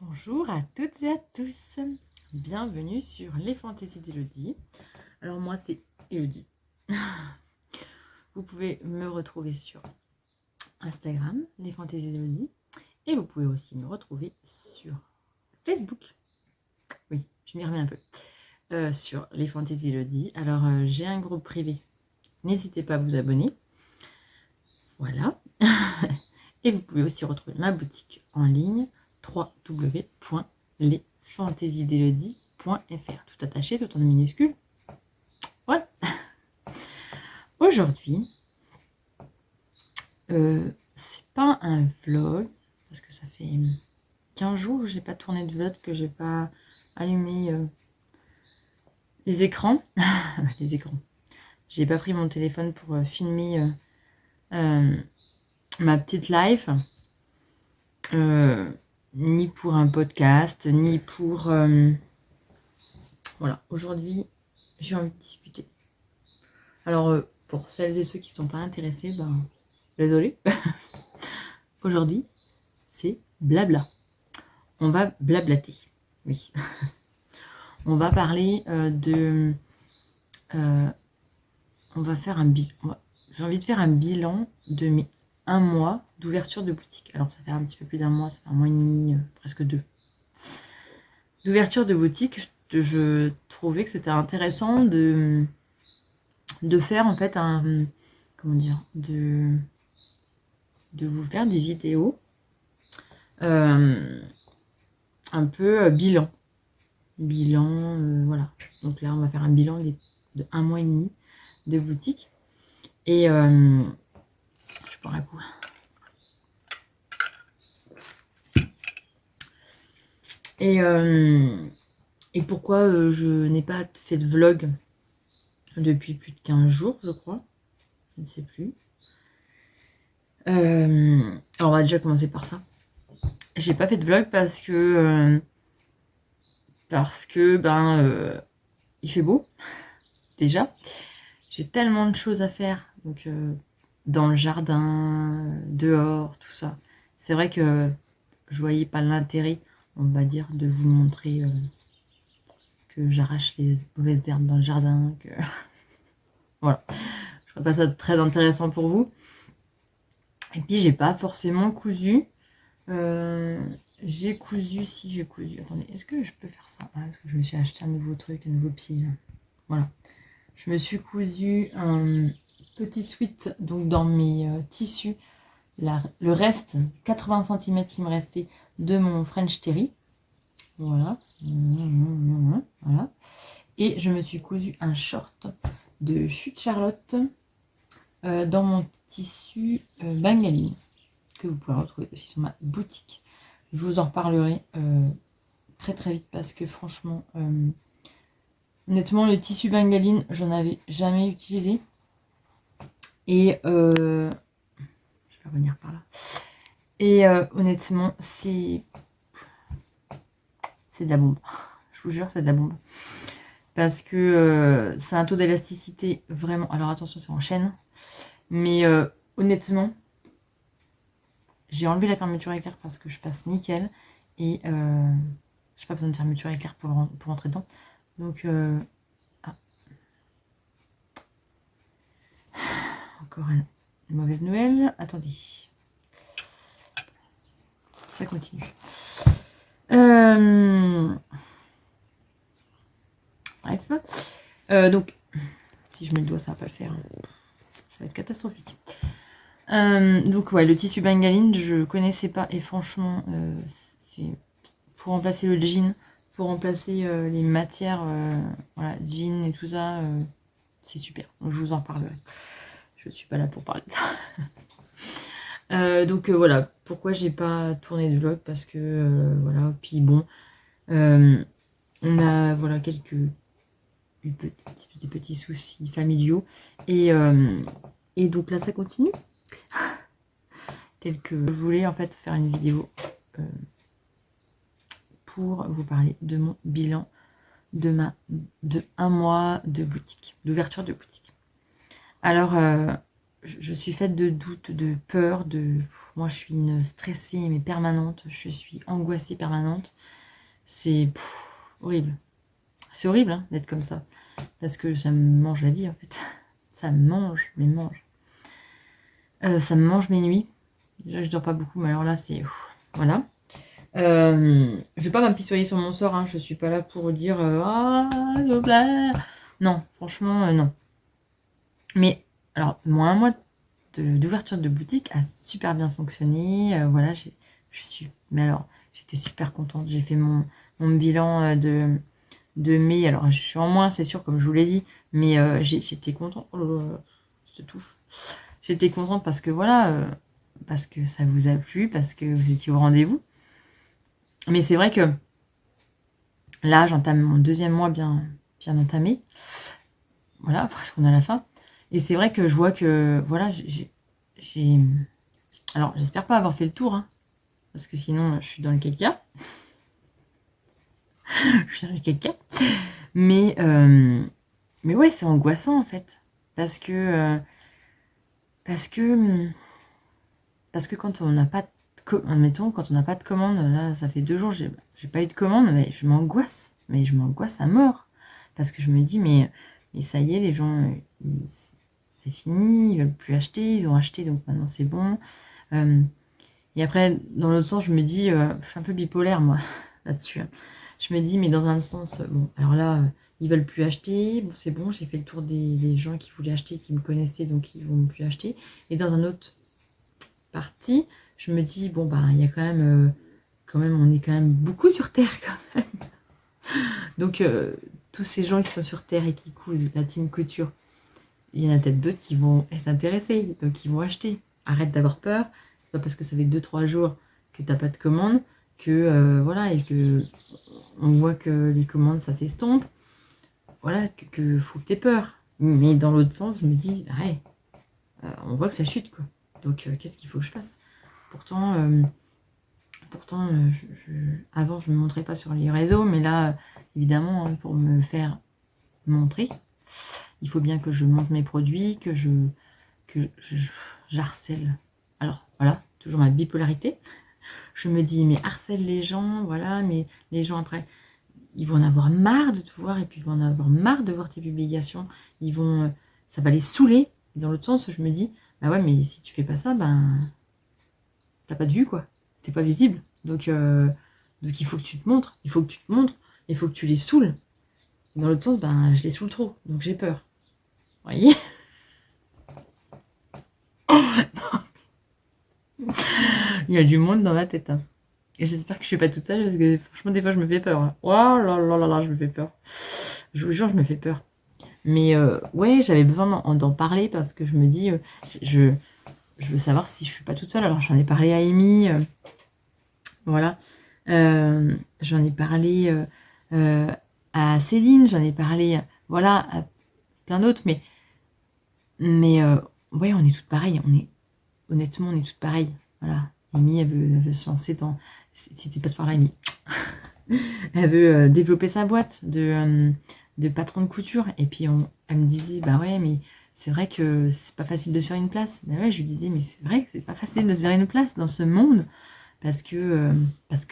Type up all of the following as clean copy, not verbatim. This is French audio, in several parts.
Bonjour à toutes et à tous, bienvenue sur les fantaisies d'Elodie. Alors moi c'est Elodie. Vous pouvez me retrouver sur Instagram, les fantaisies d'Elodie, et vous pouvez aussi me retrouver sur Facebook. Oui, je m'y remets un peu. Sur les fantaisies d'Elodie. Alors j'ai un groupe privé, n'hésitez pas à vous abonner. Voilà. Et vous pouvez aussi retrouver ma boutique en ligne www.lesfantaisiesdelodie.fr, tout attaché, tout en minuscule. Voilà. Aujourd'hui, c'est pas un vlog, parce que ça fait 15 jours que j'ai pas tourné de vlog, que j'ai pas allumé les écrans. Les écrans. J'ai pas pris mon téléphone pour filmer ma petite live. Ni pour un podcast, ni pour... Voilà, aujourd'hui, j'ai envie de discuter. Alors, pour celles et ceux qui ne sont pas intéressés, ben, désolé. Aujourd'hui, c'est blabla. On va blablater, oui. On va parler on va faire un bilan. J'ai envie de faire un bilan de mes 1 mois d'ouverture de boutique. Alors, ça fait un petit peu plus d'1 mois, ça fait 1 mois et demi, presque 2. D'ouverture de boutique, je trouvais que c'était intéressant de faire en fait un... Comment dire, de vous faire des vidéos un peu bilan. Voilà. Donc là, on va faire un bilan de 1 mois et demi de boutique. Et je prends un coup. Et pourquoi je n'ai pas fait de vlog depuis plus de 15 jours, je crois. Je ne sais plus. Alors on va déjà commencer par ça. J'ai pas fait de vlog parce que il fait beau déjà. J'ai tellement de choses à faire, donc dans le jardin, dehors, tout ça. C'est vrai que je voyais pas l'intérêt, on va dire, de vous montrer que j'arrache les mauvaises herbes dans le jardin, que voilà. Je trouve pas ça très intéressant pour vous. Et puis j'ai pas forcément cousu. J'ai cousu. Attendez, est-ce que je peux faire ça? Parce que je me suis acheté un nouveau truc, un nouveau pied. Voilà. Je me suis cousu un petit sweat donc dans mes tissus. Le reste, 80 cm qui me restait de mon French Terry. Voilà. Voilà. Et je me suis cousu un short de Chute Charlotte dans mon tissu bengaline, que vous pouvez retrouver aussi sur ma boutique. Je vous en reparlerai très très vite parce que franchement, honnêtement, le tissu bengaline, j'en avais jamais utilisé. Et je vais revenir par là. Et honnêtement, c'est de la bombe. Je vous jure, c'est de la bombe. Parce que c'est un taux d'élasticité vraiment... Alors attention, c'est en chaîne. Mais honnêtement, j'ai enlevé la fermeture éclair parce que je passe nickel. Et j'ai pas besoin de fermeture éclair pour rentrer dedans. Donc... Encore une mauvaise nouvelle. Attendez. Ça continue. Bref. Donc, si je mets le doigt, ça va pas le faire. Ça va être catastrophique. Donc, ouais, le tissu bengaline, je connaissais pas. Et franchement, c'est pour remplacer le jean, pour remplacer les matières, voilà, jean et tout ça, c'est super. Donc, je vous en parlerai. Je suis pas là pour parler de ça. Donc voilà, pourquoi j'ai pas tourné de vlog, parce que voilà, puis bon, on a voilà des petits soucis familiaux et donc là ça continue. Je voulais en fait faire une vidéo pour vous parler de mon bilan de 1 mois de boutique, d'ouverture de boutique. Alors je suis faite de doutes, de peur, moi, je suis une stressée, mais permanente. Je suis angoissée permanente. C'est horrible. C'est horrible hein, d'être comme ça. Parce que ça me mange la vie, en fait. Ça me mange, mais mange. Ça me mange mes nuits. Déjà, je dors pas beaucoup, mais alors là, c'est... Voilà. Je vais pas m'apitoyer sur mon sort, hein. Je suis pas là pour dire ah, s'il vous plaît. Non, franchement, non. Mais alors, un mois d'ouverture de boutique a super bien fonctionné. Voilà, mais alors, j'étais super contente. J'ai fait mon bilan de mai. Alors, je suis en moins, c'est sûr, comme je vous l'ai dit, mais j'étais contente. Oh là là, je t'étouffe. J'étais contente parce que voilà, parce que ça vous a plu, parce que vous étiez au rendez-vous. Mais c'est vrai que là, j'entame mon 2e mois bien entamé. Voilà, presque on est à la fin. Et c'est vrai que je vois que, voilà, alors, j'espère pas avoir fait le tour, hein, parce que sinon, je suis dans le caca. Je suis dans le caca. Mais ouais, c'est angoissant, en fait. Parce que quand on n'a pas de admettons, quand on n'a pas de commande, là, ça fait 2 jours, j'ai pas eu de commande, mais je m'angoisse. Mais je m'angoisse à mort. Parce que je me dis, mais ça y est, les gens, c'est fini, ils veulent plus acheter, ils ont acheté, donc maintenant c'est bon. Et après, dans l'autre sens, je me dis, je suis un peu bipolaire, moi, là-dessus. Je me dis, mais dans un sens, bon, alors là, ils veulent plus acheter, bon, c'est bon, j'ai fait le tour des gens qui voulaient acheter, qui me connaissaient, donc ils vont plus acheter. Et dans un autre partie, je me dis, bon, bah, il y a quand même, on est quand même beaucoup sur Terre, quand même. Donc, tous ces gens qui sont sur Terre et qui cousent la team couture, il y en a peut-être d'autres qui vont être intéressés, donc ils vont acheter. Arrête d'avoir peur, c'est pas parce que ça fait 2-3 jours que t'as pas de commande que, voilà, et que on voit que les commandes, ça s'estompe. Voilà, que faut que t'aies peur. Mais dans l'autre sens, je me dis, ouais, on voit que ça chute, quoi. Donc, qu'est-ce qu'il faut que je fasse? Pourtant, avant, je ne me montrais pas sur les réseaux, mais là, évidemment, pour me faire montrer, il faut bien que je montre mes produits, que j'harcèle. Alors, voilà, toujours ma bipolarité. Je me dis, mais harcèle les gens, voilà, mais les gens, après, ils vont en avoir marre de te voir, et puis ils vont en avoir marre de voir tes publications. Ça va les saouler. Et dans l'autre sens, je me dis, bah ouais, mais si tu fais pas ça, ben, t'as pas de vue, quoi. T'es pas visible. Donc, il faut que tu te montres, il faut que tu les saoules. Dans l'autre sens, ben, je les saoule trop, donc j'ai peur. Vous voyez? Il y a du monde dans ma tête. Hein. Et j'espère que je suis pas toute seule, parce que franchement, des fois, je me fais peur. Hein. Oh là là là là, je me fais peur. Je vous jure, je me fais peur. Mais ouais, j'avais besoin d'en parler, parce que je me dis, je veux savoir si je suis pas toute seule. Alors, j'en ai parlé à Amy. Voilà. J'en ai parlé à Céline, j'en ai parlé voilà, à plein d'autres, mais ouais, on est toutes pareilles. Honnêtement, on est toutes pareilles. Voilà. Amy, elle veut se lancer dans... Si tu passes par là, Amy. Elle veut développer sa boîte de patron de couture. Et puis, elle me disait, bah ouais, mais c'est vrai que c'est pas facile de se faire une place. Bah ouais, je lui disais, mais c'est vrai que c'est pas facile de se faire une place dans ce monde. Parce que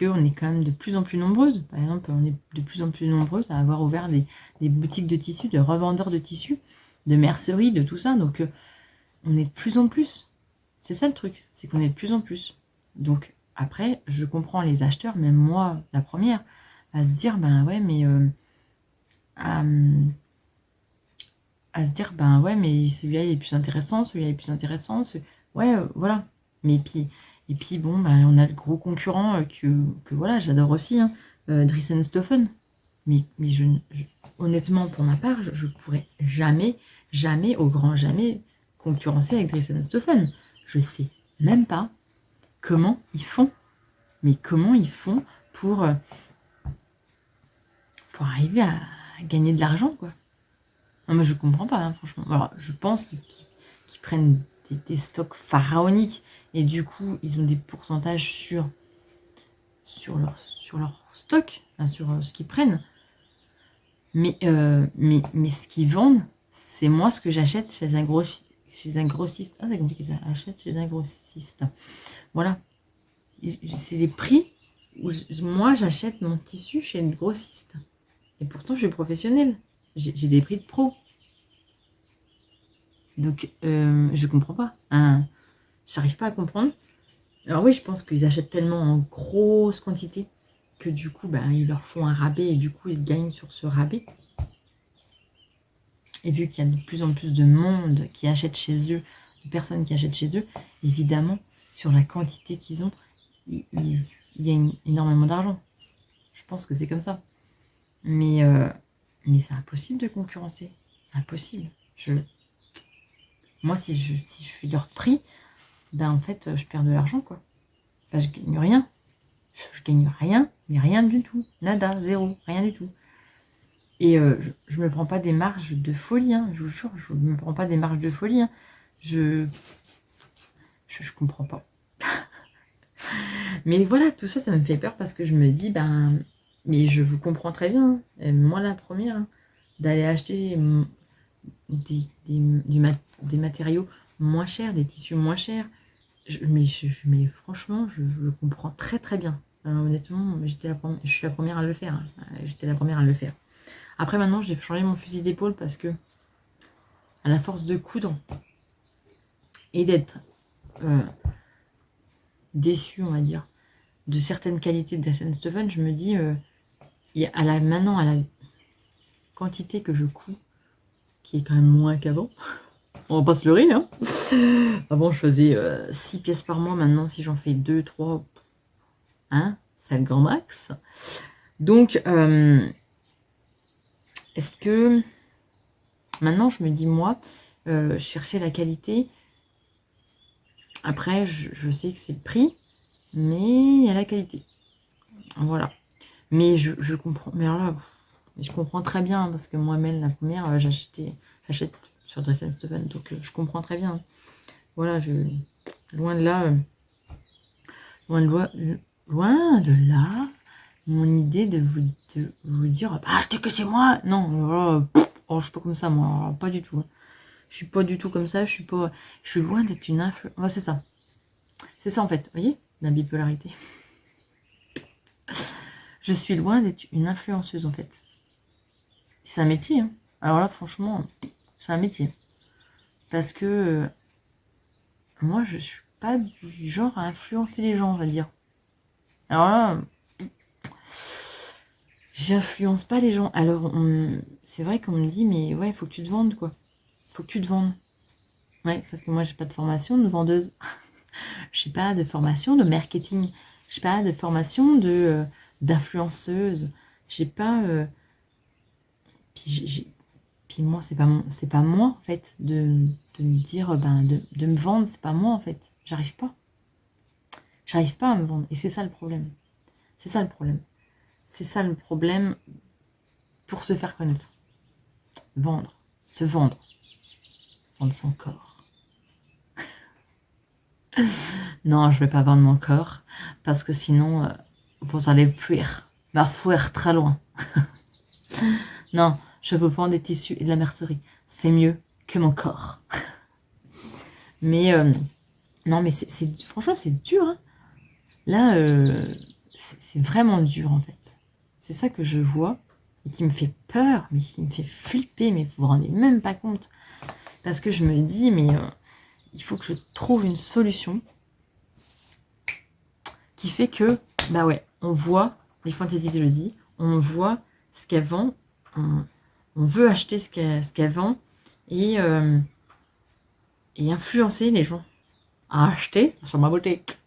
on est quand même de plus en plus nombreuses. Par exemple, on est de plus en plus nombreuses à avoir ouvert des boutiques de tissus, de revendeurs de tissus, de merceries, de tout ça. Donc, on est de plus en plus. C'est ça le truc, c'est qu'on est de plus en plus. Donc, après, je comprends les acheteurs, même moi, la première, à se dire, ben ouais, mais... à se dire, ben ouais, mais celui-là, il est plus intéressant, celui-là, il est plus intéressant. Ouais, voilà. Mais et puis bon, ben, on a le gros concurrent que voilà, j'adore aussi, hein, Stoffen. Mais honnêtement, pour ma part, je pourrais jamais, jamais, au grand jamais, concurrencer avec Stoffen. Je sais même pas comment ils font. Mais comment ils font pour arriver à gagner de l'argent, quoi. Non, mais je comprends pas, hein, franchement. Alors, je pense qu'ils prennent des stocks pharaoniques et du coup, ils ont des pourcentages sur leur stock, enfin, sur ce qu'ils prennent. Mais ce qu'ils vendent, c'est moi ce que j'achète chez un chez un grossiste. Ah, c'est compliqué ça. Achète chez un grossiste. Voilà. C'est les prix où moi, j'achète mon tissu chez une grossiste. Et pourtant, je suis professionnelle. J'ai des prix de pro. Donc, je comprends pas. Hein. J'arrive pas à comprendre. Alors oui, je pense qu'ils achètent tellement en grosse quantité que du coup, bah, ils leur font un rabais et du coup, ils gagnent sur ce rabais. Et vu qu'il y a de plus en plus de monde qui achète chez eux, de personnes qui achètent chez eux, évidemment, sur la quantité qu'ils ont, ils gagnent énormément d'argent. Je pense que c'est comme ça. Mais c'est impossible de concurrencer. Impossible. Moi, si je fais leur prix, ben en fait, je perds de l'argent, quoi. Ben, je gagne rien. Je gagne rien, mais rien du tout. Nada, zéro, rien du tout. Et je me prends pas des marges de folie, hein. Je vous jure, je me prends pas des marges de folie. Hein. Je comprends pas. Mais voilà, tout ça, ça me fait peur parce que je me dis, ben, mais je vous comprends très bien. Hein. Moi, la première, hein, d'aller acheter des matériaux moins chers, des tissus moins chers. Mais franchement, je le comprends très très bien. Honnêtement, je suis la première à le faire. Hein. J'étais la première à le faire. Après, maintenant, j'ai changé mon fusil d'épaule parce que, à la force de coudre et d'être déçue, on va dire, de certaines qualités de Dresden Stephen, je me dis, maintenant, à la quantité que je couds, qui est quand même moins qu'avant, on va pas se leurrer, hein. Avant, je faisais 6 pièces par mois. Maintenant, si j'en fais 2, 3, hein, c'est le grand max. Donc, est-ce que... Maintenant, je me dis, moi, chercher la qualité. Après, je sais que c'est le prix, mais il y a la qualité. Voilà. Mais je comprends. Mais alors là, je comprends très bien, parce que moi-même, la première, j'achète sur Dresden Stephen, donc je comprends très bien. Voilà, loin de là, loin de là, mon idée de vous dire, bah, achetez que chez moi. Non, voilà, je suis pas comme ça, moi, alors, pas du tout. Hein. Je suis pas du tout comme ça, je suis loin d'être une influence. Ouais, c'est ça. C'est ça en fait, vous voyez, la bipolarité. Je suis loin d'être une influenceuse en fait. C'est un métier. Hein. Alors là, franchement, c'est un métier. Parce que moi, je suis pas du genre à influencer les gens, on va dire. Alors là, j'influence pas les gens. Alors, c'est vrai qu'on me dit, mais ouais, il faut que tu te vendes, quoi. Faut que tu te vendes. Ouais, sauf que moi, j'ai pas de formation de vendeuse. J'ai pas de formation de marketing. J'ai pas de formation d'influenceuse. J'ai pas... Puis moi, c'est pas moi, en fait, de me dire, de me vendre, c'est pas moi, en fait. J'arrive pas. J'arrive pas à me vendre. Et c'est ça le problème. C'est ça le problème. C'est ça le problème pour se faire connaître. Vendre. Se vendre. Vendre son corps. Non, je vais pas vendre mon corps. Parce que sinon, vous allez fuir. Fuir très loin. Non, je vous vends des tissus et de la mercerie. C'est mieux que mon corps. Mais, non, mais franchement, c'est dur. Hein. Là, c'est vraiment dur, en fait. C'est ça que je vois et qui me fait peur, mais qui me fait flipper, mais vous vous rendez même pas compte. Parce que je me dis, mais il faut que je trouve une solution qui fait que, bah ouais, on voit, les fantaisies je le dis, on voit ce qu'elles vendent, on veut acheter ce qu'elles vendent et influencer les gens à acheter sur ma boutique.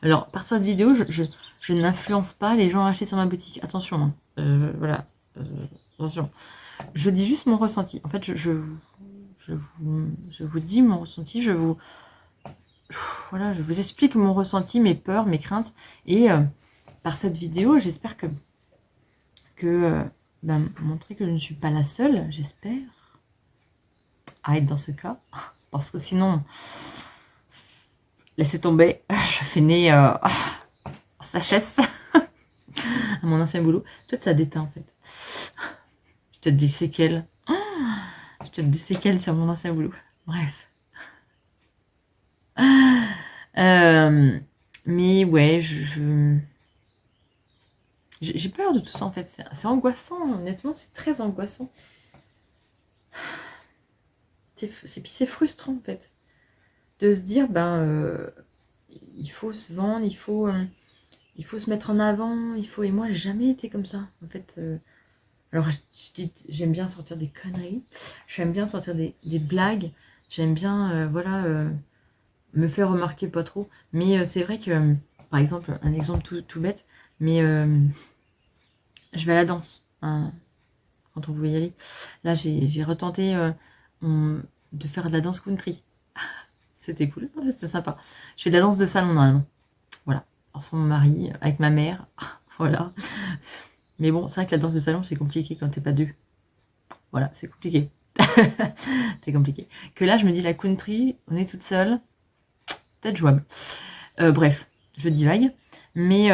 Alors, par cette vidéo, je n'influence pas les gens à acheter sur ma boutique. Attention, hein. Voilà. Attention. Je dis juste mon ressenti. En fait, je vous dis mon ressenti. Voilà, je vous explique mon ressenti, mes peurs, mes craintes. Et par cette vidéo, j'espère que montrer que je ne suis pas la seule, j'espère, à être dans ce cas. Parce que sinon... Laissez tomber, je finis en sagesse à mon ancien boulot. Peut-être ça déteint en fait. J'ai peut-être des séquelles. J'ai peut-être des séquelles sur mon ancien boulot. Bref. Mais ouais, j'ai peur de tout ça en fait. C'est angoissant, honnêtement, c'est très angoissant. Puis c'est frustrant en fait. De se dire, il faut se vendre, il faut se mettre en avant, et moi, j'ai jamais été comme ça, en fait. Alors, j'aime bien sortir des conneries, j'aime bien sortir des blagues, j'aime bien, me faire remarquer pas trop. Mais c'est vrai que, par exemple, un exemple tout bête, mais je vais à la danse, hein, quand on pouvait y aller. Là, j'ai retenté de faire de la danse country. C'était cool, c'était sympa. Je fais de la danse de salon, normalement. Voilà. Alors, sans mon mari, avec ma mère, voilà. Mais bon, c'est vrai que la danse de salon, c'est compliqué quand t'es pas deux. Voilà, c'est compliqué. C'est compliqué. Que là, je me dis, la country, on est toute seule, peut-être jouable. Bref, je divague. Mais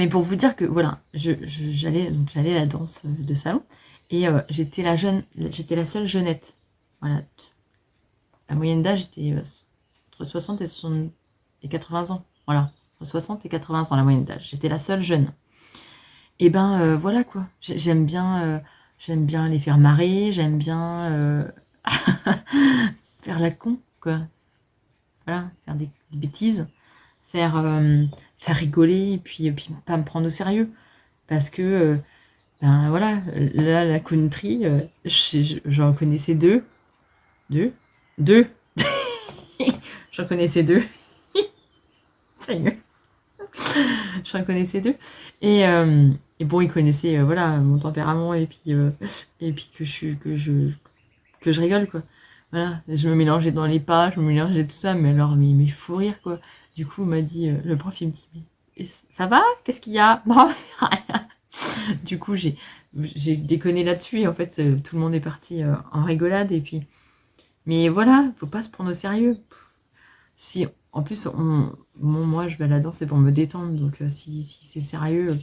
pour vous dire que, voilà, j'allais à la danse de salon, et j'étais la seule jeunette. Voilà. La moyenne d'âge était entre 60 et 80 ans. Voilà, entre 60 et 80 ans la moyenne d'âge. J'étais la seule jeune. Et voilà quoi. J'aime bien les faire marrer, j'aime bien faire la con, quoi. Voilà, faire des bêtises, faire rigoler, et puis pas me prendre au sérieux. Parce que, voilà, là, la country, j'en connaissais deux. Deux. J'en connaissais deux. Sérieux. J'en connaissais deux. Et bon, ils connaissaient voilà, mon tempérament, et puis que je rigole, quoi. Voilà, je me mélangeais dans les pas, je me mélangeais tout ça, mais alors, mais fou rire, quoi. Du coup, le prof, il me dit, mais ça va? Qu'est-ce qu'il y a? Non, c'est rien. Du coup, j'ai déconné là-dessus, et en fait, tout le monde est parti en rigolade, et puis... Mais voilà, faut pas se prendre au sérieux. Si, en plus, moi, je vais à la danse, c'est pour me détendre, donc si c'est sérieux,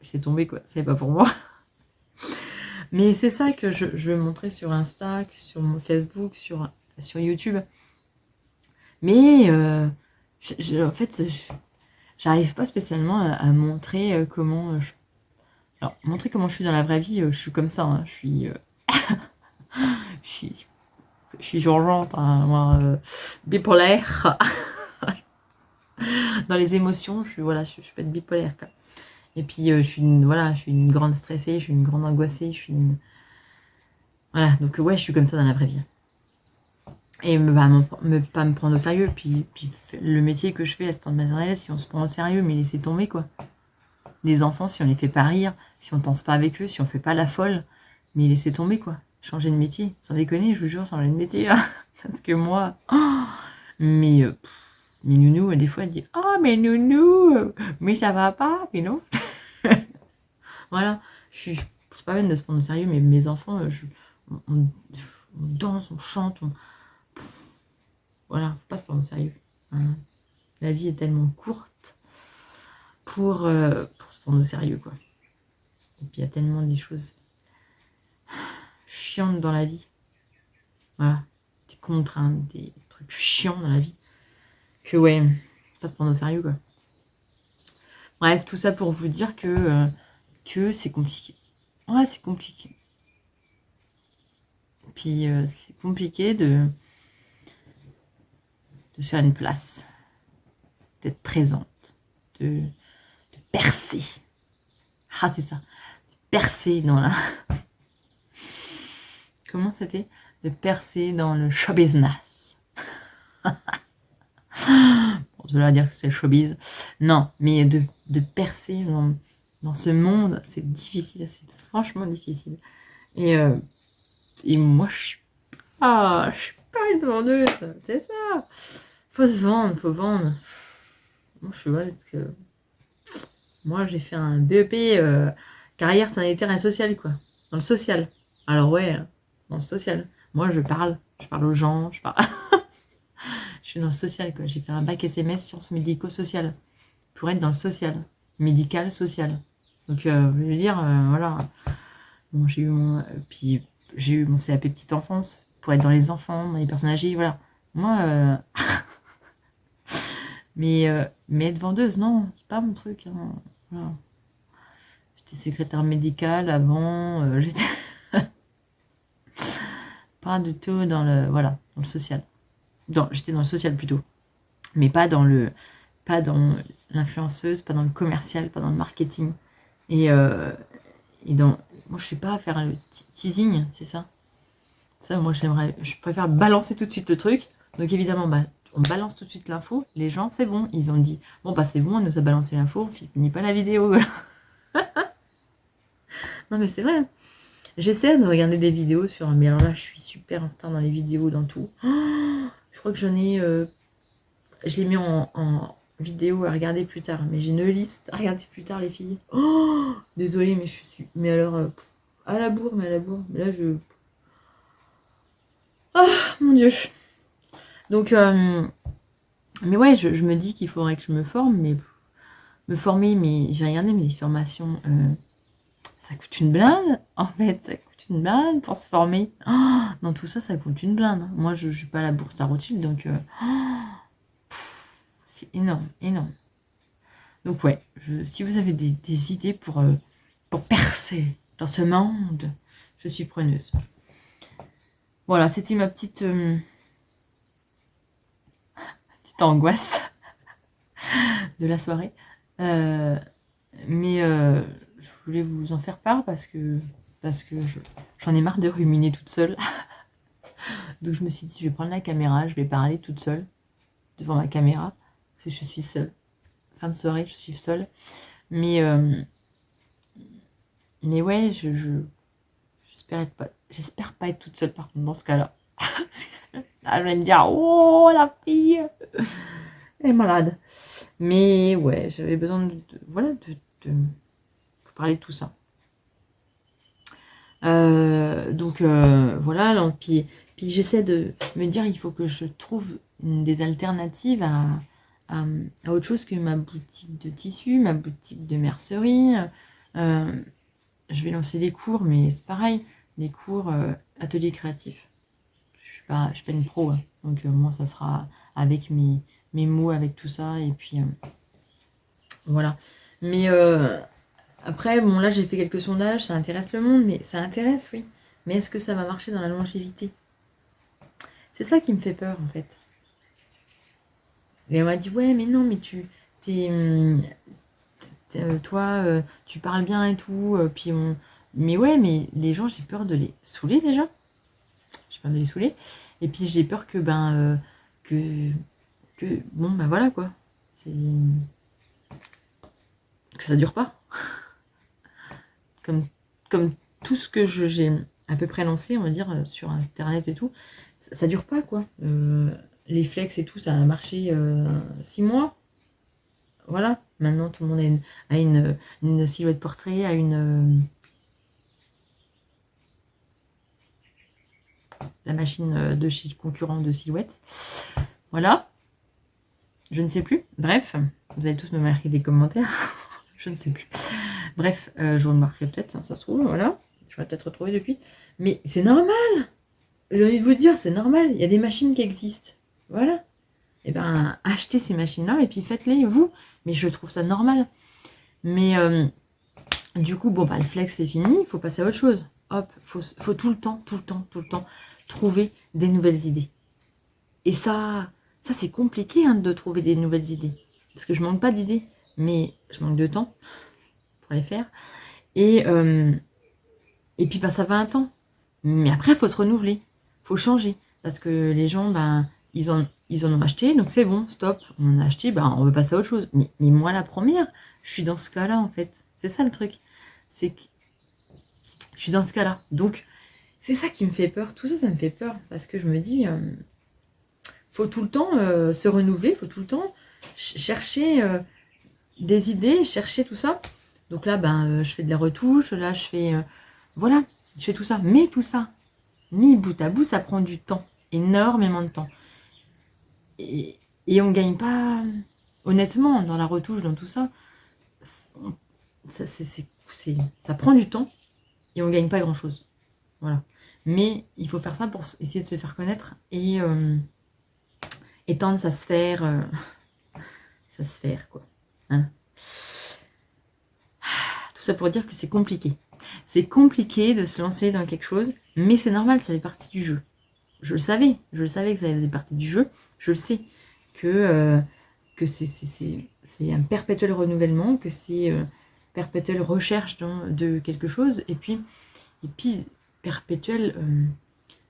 c'est tombé, quoi. C'est pas pour moi. Mais c'est ça que je veux montrer sur Insta, sur mon Facebook, sur YouTube. Mais en fait, j'arrive pas spécialement à montrer comment alors, montrer comment je suis dans la vraie vie, je suis comme ça, hein. Je suis urgente, hein, moi, bipolaire. Dans les émotions, je peux être bipolaire, quoi. Et puis, je suis une grande stressée, je suis une grande angoissée, Voilà, donc ouais, je suis comme ça dans la vraie vie. Et pas me prendre au sérieux. Puis le métier que je fais, assistante maternelle, si on se prend au sérieux, mais laissez tomber, quoi. Les enfants, si on les fait pas rire, si on danse pas avec eux, si on fait pas la folle, mais laissez tomber, quoi. Changer de métier. Sans déconner, je vous jure, changer de métier. Hein. Parce que moi... mais Nounou, des fois, elle dit « Oh, mais Nounou, mais ça va pas ?» Mais non. Voilà. C'est pas peine de se prendre au sérieux, mais mes enfants, on danse, on chante, voilà, faut pas se prendre au sérieux. Hein. La vie est tellement courte pour se prendre au sérieux, quoi. Et puis il y a tellement des choses chiantes dans la vie. Voilà. Des contraintes, des trucs chiants dans la vie. Que ouais, faut pas se prendre au sérieux, quoi. Bref, tout ça pour vous dire que c'est compliqué. Ouais, c'est compliqué. Puis c'est compliqué de se faire une place, d'être présente, de percer. Ah, c'est ça. De percer dans la... Comment c'était? De percer dans le show business. Bon, je vais dire que c'est le showbiz. Non, mais de percer dans ce monde, c'est difficile, c'est franchement difficile. Et moi, je suis pas une vendeuse, c'est ça. Faut se vendre, faut vendre. Moi, je suis là parce que moi, j'ai fait un BEP carrière sanitaire et sociale, quoi. Dans le social. Alors ouais, dans le social. Moi, je parle aux gens, je parle... Je suis dans le social, quoi. J'ai fait un bac SMS sciences médico-sociales pour être dans le social, médical, social. Donc, je veux dire, voilà. Bon, j'ai eu mon CAP petite enfance pour être dans les enfants, dans les personnes âgées, voilà. Moi, mais être vendeuse, non, c'est pas mon truc. Hein. Voilà. J'étais secrétaire médicale avant, j'étais pas du tout dans le, voilà, dans le social. J'étais dans le social plutôt, mais pas dans l'influenceuse, pas dans le commercial, pas dans le marketing. Et dans, moi je sais pas faire le teasing, c'est ça. Ça, moi je préfère balancer tout de suite le truc. Donc évidemment, on balance tout de suite l'info. Les gens, c'est bon, ils ont dit, bon bah c'est bon, on nous a balancé l'info, on finit pas la vidéo. Non mais c'est vrai. J'essaie de regarder des vidéos sur... Mais alors là, je suis super en retard dans les vidéos, dans tout. Oh, je crois que j'en ai... je l'ai mis en vidéo à regarder plus tard. Mais j'ai une liste à regarder plus tard, les filles. Oh, désolée, mais je suis... Mais alors... à la bourre, mais à la bourre. Mais là, je... Ah, mon Dieu. Donc... mais ouais, je me dis qu'il faudrait que je me forme. Mais... Me former, mais j'ai regardé mes formations... ça coûte une blinde, en fait, ça coûte une blinde pour se former. Oh, dans tout ça, ça coûte une blinde. Moi, je ne suis pas à la bourse à Rothschild, donc c'est énorme, énorme. Donc ouais, si vous avez des idées pour percer dans ce monde, je suis preneuse. Voilà, c'était ma petite angoisse de la soirée. Mais je voulais vous en faire part parce que j'en ai marre de ruminer toute seule. Donc je me suis dit, je vais prendre la caméra, je vais parler toute seule devant ma caméra, parce que je suis seule. Fin de soirée, je suis seule. Mais ouais, j'espère pas être toute seule par contre dans ce cas-là. Là, je vais me dire, oh la fille, elle est malade. Mais ouais, j'avais besoin de vous parler de tout ça. Donc voilà, puis j'essaie de me dire, il faut que je trouve des alternatives à autre chose que ma boutique de tissus, ma boutique de mercerie. Je vais lancer des cours, mais c'est pareil, des cours ateliers créatifs. Je suis pas une pro, hein. Donc moi ça sera avec mes mots, avec tout ça, et puis voilà. Mais après, bon là j'ai fait quelques sondages, ça intéresse le monde, mais ça intéresse, oui. Mais est-ce que ça va marcher dans la longévité? C'est ça qui me fait peur en fait. Et on m'a dit, ouais, mais non, mais toi, tu parles bien et tout, puis mais ouais, mais les gens, j'ai peur de les saouler déjà. J'ai peur de les saouler. Et puis j'ai peur que, bon, ben voilà quoi. Que ça dure pas. Comme tout ce que j'ai à peu près lancé, on va dire, sur Internet et tout, ça dure pas quoi. Les flex et tout, ça a marché 6 mois. Voilà, maintenant tout le monde a une silhouette portrait, a la machine de chez le concurrent de silhouette. Voilà, je ne sais plus. Bref, vous allez tous me marquer des commentaires. Je ne sais plus. Bref, je vous remarquerai peut-être, ça se trouve, voilà. J'aurais peut-être retrouvé depuis. Mais c'est normal. J'ai envie de vous dire, c'est normal. Il y a des machines qui existent. Voilà. Et ben, achetez ces machines-là et puis faites-les, vous. Mais je trouve ça normal. Mais du coup, bon, le flex, c'est fini. Il faut passer à autre chose. Hop, faut tout le temps trouver des nouvelles idées. Et ça c'est compliqué de trouver des nouvelles idées. Parce que je manque pas d'idées, mais je manque de temps pour les faire. Et puis, ça va un temps. Mais après, il faut se renouveler. Il faut changer. Parce que les gens, ils en ont acheté, donc c'est bon, stop. On en a acheté, on veut passer à autre chose. Mais moi, la première, je suis dans ce cas-là, en fait. C'est ça le truc. C'est que je suis dans ce cas-là. Donc, c'est ça qui me fait peur. Tout ça, ça me fait peur. Parce que je me dis, faut tout le temps se renouveler, faut tout le temps chercher des idées, chercher tout ça. Donc là, je fais de la retouche, là, je fais... voilà, je fais tout ça. Mais tout ça, mis bout à bout, ça prend du temps. Énormément de temps. Et on ne gagne pas... Honnêtement, dans la retouche, dans tout ça, ça prend du temps et on ne gagne pas grand-chose. Voilà. Mais il faut faire ça pour essayer de se faire connaître et étendre sa sphère, quoi. Hein. Tout ça pour dire que c'est compliqué. C'est compliqué de se lancer dans quelque chose, mais c'est normal, ça fait partie du jeu. Je le savais que ça faisait partie du jeu. Je le sais que c'est un perpétuel renouvellement, que c'est perpétuelle recherche de quelque chose, et puis perpétuel,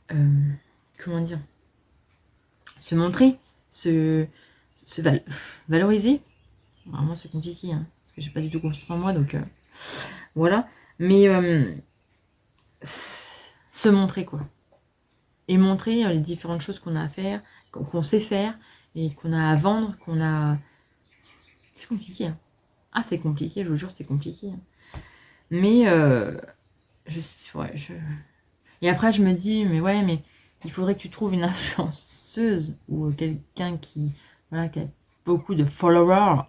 comment dire, se montrer, valoriser. Vraiment, c'est compliqué, hein, parce que j'ai pas du tout confiance en moi, donc voilà. Mais se montrer, quoi. Et montrer les différentes choses qu'on a à faire, qu'on sait faire, et qu'on a à vendre, qu'on a... C'est compliqué, hein. Ah, c'est compliqué, je vous jure, c'est compliqué. Hein. Mais, Et après, je me dis, mais ouais, mais il faudrait que tu trouves une influenceuse ou quelqu'un qui a beaucoup de followers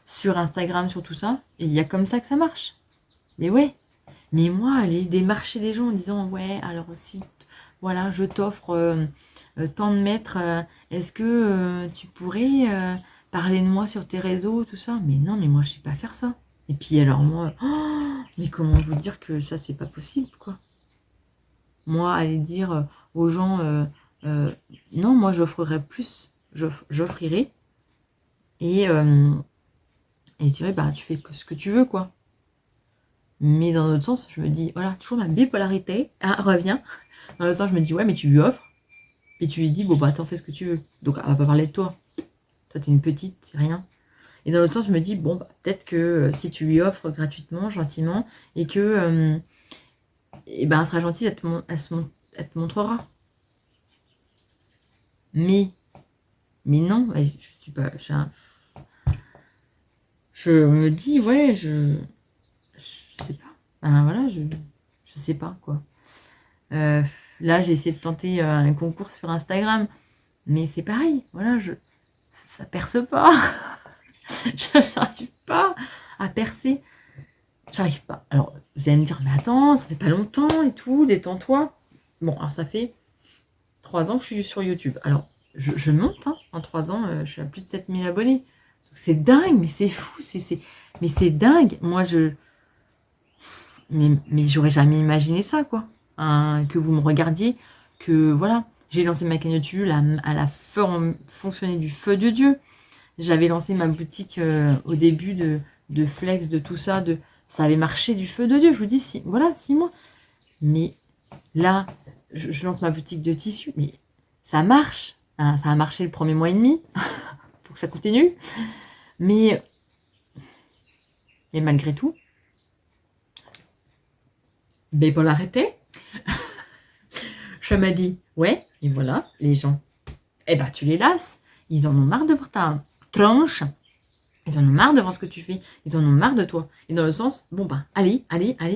sur Instagram, sur tout ça. Et il y a comme ça que ça marche. Mais ouais. Mais moi, aller démarcher les gens en disant, ouais, alors aussi, voilà, je t'offre tant de mètres, est-ce que tu pourrais parler de moi sur tes réseaux, tout ça? Mais non, mais moi, je sais pas faire ça. Et puis alors moi, mais comment vous dire que ça, c'est pas possible, quoi. Moi, aller dire aux gens, non, moi, j'offrirais plus, j'offrirais, et je dirais, bah, tu fais ce que tu veux, quoi. Mais dans l'autre sens, je me dis, voilà, toujours ma bipolarité, revient. Dans l'autre sens, je me dis, ouais, mais tu lui offres, et tu lui dis, bon, bah, t'en fais ce que tu veux. Donc, elle va pas parler de toi. Toi, t'es une petite, c'est rien. Et dans l'autre sens, je me dis, bon, bah, peut-être que si tu lui offres gratuitement, gentiment, et que, et ben, elle sera gentille, elle te montrera. Mais non, je suis pas. Je me dis, ouais, je sais pas. Ben, voilà, je sais pas, quoi. Là, j'ai essayé de tenter un concours sur Instagram, mais c'est pareil, voilà, ça perce pas. Je n'arrive pas à percer. J'arrive pas. Alors, vous allez me dire, mais attends, ça fait pas longtemps et tout, détends-toi. Bon, alors ça fait 3 ans que je suis sur YouTube. Alors, je monte, hein. En 3 ans, je suis à plus de 7000 abonnés. C'est dingue, mais c'est fou, mais c'est dingue. Moi, mais j'aurais jamais imaginé ça, quoi. Hein, que vous me regardiez, que voilà, j'ai lancé ma chaîne YouTube, elle a fonctionné du feu de Dieu. J'avais lancé ma boutique au début de flex, de tout ça, ça avait marché du feu de Dieu. Je vous dis, voilà, 6 mois. Mais là, je lance ma boutique de tissus, mais ça marche. Hein, ça a marché le premier mois et demi. Faut que ça continue. Mais malgré tout, ben pour l'arrêter, je me dis, ouais, et voilà, les gens, eh ben tu les lasses. Ils en ont marre de voir ta tranche. Ils en ont marre de voir ce que tu fais. Ils en ont marre de toi. Et dans le sens, bon bah, allez,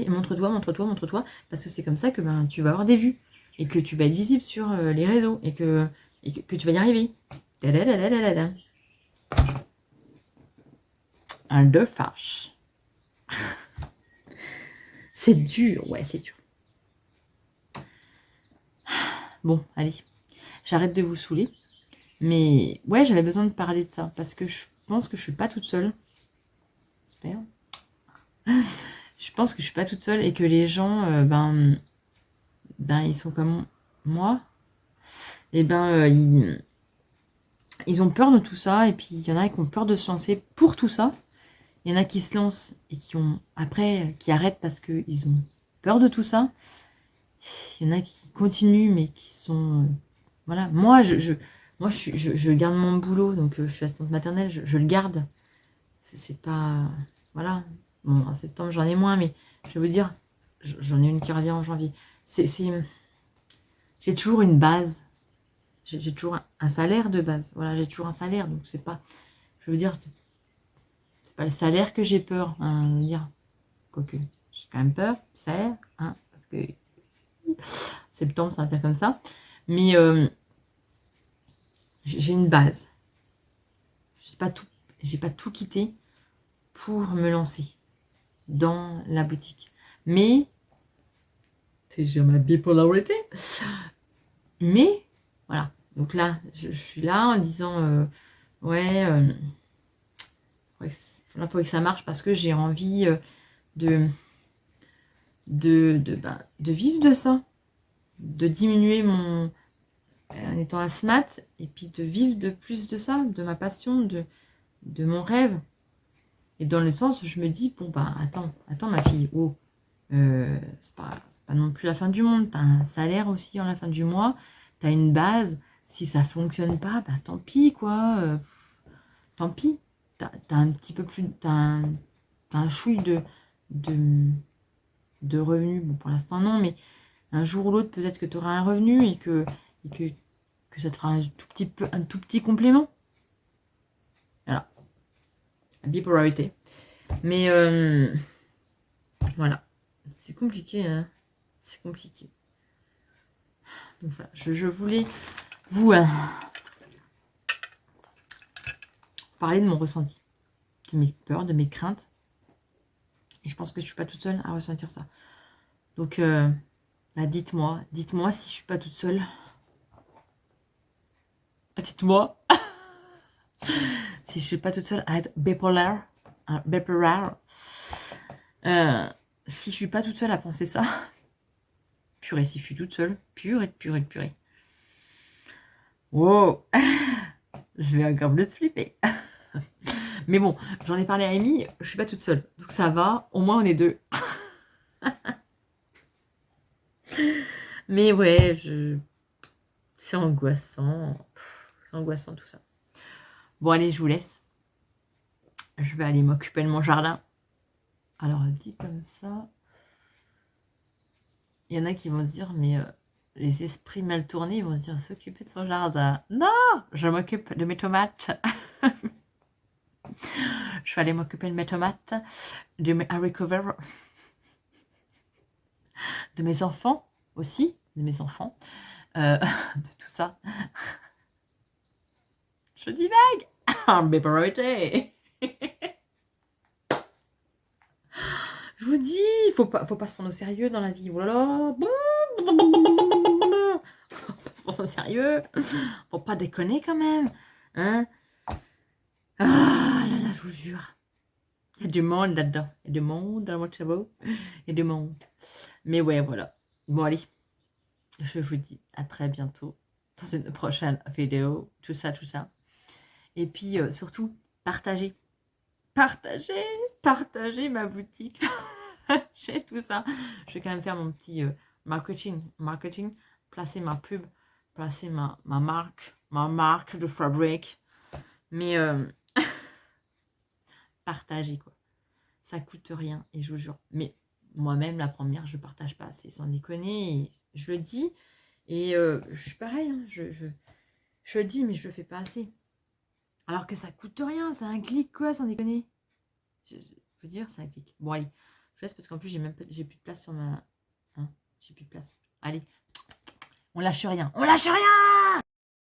montre-toi, parce que c'est comme ça que ben, tu vas avoir des vues. Et que tu vas être visible sur les réseaux. Et que tu vas y arriver. Un de fâche. C'est dur, ouais, c'est dur. Bon, allez, j'arrête de vous saouler. Mais ouais, j'avais besoin de parler de ça. Parce que je pense que je suis pas toute seule. J'espère. Je pense que je suis pas toute seule et que les gens, ben, ils sont comme moi. Et ben, ils ont peur de tout ça. Et puis, il y en a qui ont peur de se lancer pour tout ça. Il y en a qui se lancent et qui arrêtent parce qu'ils ont peur de tout ça. Il y en a qui continuent, mais qui sont... voilà. Moi, je garde mon boulot. Donc, je suis assistante maternelle. Je le garde. C'est pas... Voilà. Bon, en septembre, j'en ai moins, mais je vais vous dire, j'en ai une qui revient en janvier. J'ai toujours une base. J'ai toujours un salaire de base. Voilà, j'ai toujours un salaire. Donc, c'est pas... Je veux dire, c'est pas le salaire que j'ai peur. Hein, je veux dire, quoique, j'ai quand même peur du salaire. Hein, parce que septembre, ça va faire comme ça. Mais j'ai une base. J'ai pas tout quitté pour me lancer dans la boutique. Mais C'est sur ma bipolarité. Mais, voilà. Donc là, je suis là en disant, ouais, il faut que ça marche parce que j'ai envie de vivre de ça. De diminuer en étant asthmate et puis de vivre de plus de ça, de ma passion, de mon rêve. Et dans le sens où je me dis, bon, bah, attends ma fille, oh, c'est pas non plus la fin du monde, t'as un salaire aussi en la fin du mois, t'as une base, si ça fonctionne pas, bah tant pis, quoi, tant pis, t'as un petit peu plus, t'as un chouille de revenus, bon, pour l'instant non, mais un jour ou l'autre, peut-être que tu auras un revenu et que ça te fera un tout petit complément. Voilà. Bipolarité. Mais voilà. C'est compliqué, hein. C'est compliqué. Donc voilà, je voulais vous parler de mon ressenti, de mes peurs, de mes craintes. Et je pense que je suis pas toute seule à ressentir ça. Donc, bah, dites-moi si je suis pas toute seule. Dites-moi si je suis pas toute seule à être bipolaire. Si je suis pas toute seule à penser ça. Purée, si je suis toute seule. Purée. Wow. Je vais encore plus flipper. Mais bon, j'en ai parlé à Amy, je suis pas toute seule. Donc ça va, au moins on est deux. Mais ouais, c'est angoissant. C'est angoissant tout ça. Bon, allez, je vous laisse. Je vais aller m'occuper de mon jardin. Alors, dit comme ça. Il y en a qui vont se dire, mais les esprits mal tournés, ils vont se dire, s'occuper de son jardin. Non, je m'occupe de mes tomates. Je vais aller m'occuper de mes tomates, de mes haricots verts, de mes enfants aussi, de de tout ça. Je dis vague. Bipolarité. Je vous dis, faut pas se prendre au sérieux dans la vie. Oh là là. Faut pas se prendre au sérieux. Faut pas déconner quand même. Hein? Ah là là, je vous jure. Il y a du monde là-dedans. Il y a du monde dans votre cerveau. Il y a du monde. Mais ouais, voilà. Bon, allez. Je vous dis à très bientôt dans une prochaine vidéo. Tout ça. Et puis, surtout, partagez. Partagez ma boutique. J'ai tout ça. Je vais quand même faire mon petit marketing. Placer ma pub. Placer ma marque de fabrique. Mais partagez, quoi. Ça coûte rien. Et je vous jure. Mais moi-même, la première, je partage pas assez. Sans déconner. Et je le dis. Et je suis pareil. Hein, je le dis, mais je le fais pas assez. Alors que ça coûte rien. C'est un clic, quoi. Sans déconner. Je veux dire, c'est un clic. Bon, allez. Je laisse parce qu'en plus, j'ai plus de place sur ma... Hein, j'ai plus de place. Allez. On lâche rien.